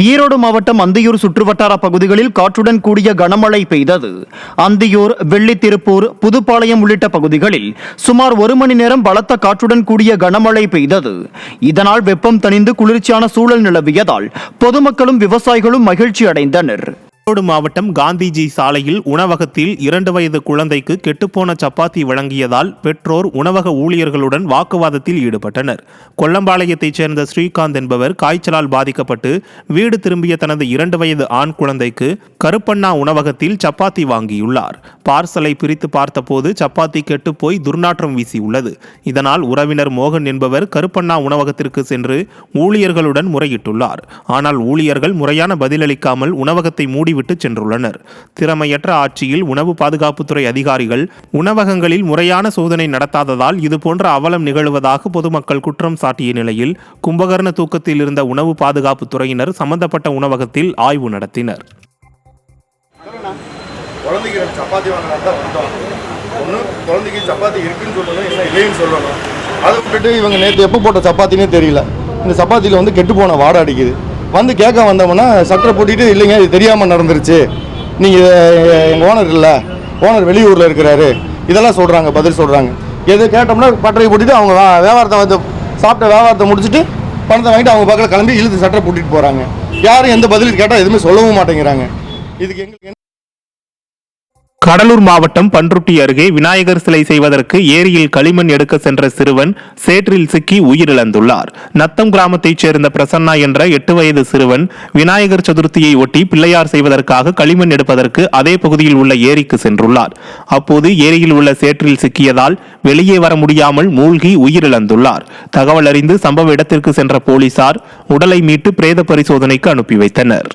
ஈரோடு மாவட்டம் அந்தியூர் சுற்றுவட்டார பகுதிகளில் காற்றுடன் கூடிய கனமழை பெய்தது. அந்தியூர், வெள்ளித்திருப்பூர், புதுப்பாளையம் உள்ளிட்ட பகுதிகளில் சுமார் 1 மணி நேரம் பலத்த காற்றுடன் கூடிய கனமழை பெய்தது. இதனால் வெப்பம் தணிந்து குளிர்ச்சியான சூழல் நிலவியதால் பொதுமக்களும் விவசாயிகளும் மகிழ்ச்சி அடைந்தனர். ஈரோடு மாவட்டம் காந்திஜி சாலையில் உணவகத்தில் 2 வயது குழந்தைக்கு கெட்டுப்போன சப்பாத்தி வழங்கியதால் பெற்றோர் உணவக ஊழியர்களுடன் வாக்குவாதத்தில் ஈடுபட்டனர். கொல்லம்பாளையத்தைச் சேர்ந்த ஸ்ரீகாந்த் என்பவர் காய்ச்சலால் பாதிக்கப்பட்டு வீடு திரும்பிய தனது 2 வயது ஆண் குழந்தைக்கு கருப்பண்ணா உணவகத்தில் சப்பாத்தி வாங்கியுள்ளார். பார்சலை பிரித்து பார்த்தபோது சப்பாத்தி கெட்டுப்போய் துர்நாற்றம் வீசியுள்ளது. இதனால் உறவினர் மோகன் என்பவர் கருப்பண்ணா உணவகத்திற்கு சென்று ஊழியர்களுடன் முறையிட்டுள்ளார். ஆனால் ஊழியர்கள் முறையான பதிலளிக்காமல் உணவகத்தை மூடி விட்டு சென்றுள்ளனர். திறமையற்ற ஆட்சியில் உணவு பாதுகாப்புத்துறை அதிகாரிகள் உணவகங்களில் முறையான சோதனை நடத்தாததால் இதுபோன்ற அவலம் நிகழ்வதாக பொதுமக்கள் குற்றம் சாட்டிய நிலையில் கும்பகர்ண தூக்கத்தில் இருந்த உணவு பாதுகாப்புத்துறையினர் சம்பந்தப்பட்ட உணவகத்தில் ஆய்வு நடத்தினர். அதை விட்டுட்டு இவங்க நேற்று எப்போ போட்ட சப்பாத்தினே தெரியல. இந்த சப்பாத்தியில் கெட்டு போன வாடை அடிக்குது. கேட்க வந்தோம்னா சட்டரை போட்டிட்டு இல்லைங்க இது தெரியாமல் நடந்துருச்சு, நீங்கள் எங்கள் ஓனர் இல்லை, ஓனர் வெளியூரில் இருக்கிறாரு, இதெல்லாம் சொல்கிறாங்க, பதில் சொல்கிறாங்க. எது கேட்டோம்னா பட்டறை போட்டுட்டு அவங்க வியாபாரத்தை சாப்பிட்ட வியாபாரத்தை முடிச்சுட்டு பணத்தை வாங்கிட்டு அவங்க பக்கத்தில் கிளம்பி இழுத்து சட்டரை போட்டுட்டு போகிறாங்க. யாரும் எந்த பதில் கேட்டால் எதுவுமே சொல்லவும் மாட்டேங்கிறாங்க. இதுக்கு எங்களுக்கு கடலூர் மாவட்டம் பன்ருட்டி அருகே விநாயகர் சிலை செய்வதற்கு ஏரியில் களிமண் எடுக்க சென்ற சிறுவன் சேற்றில் சிக்கி உயிரிழந்துள்ளார். நத்தம் கிராமத்தைச் சேர்ந்த பிரசன்னா என்ற 8 வயது சிறுவன் விநாயகர் சதுர்த்தியை ஒட்டி பிள்ளையார் செய்வதற்காக களிமண் எடுப்பதற்கு அதே பகுதியில் உள்ள ஏரிக்கு சென்றுள்ளார். அப்போது ஏரியில் உள்ள சேற்றில் சிக்கியதால் வெளியே வர முடியாமல் மூழ்கி உயிரிழந்துள்ளார். தகவல் அறிந்து சம்பவ இடத்திற்கு சென்ற போலீசார் உடலை மீட்டு பிரேத பரிசோதனைக்கு அனுப்பி வைத்தனர்.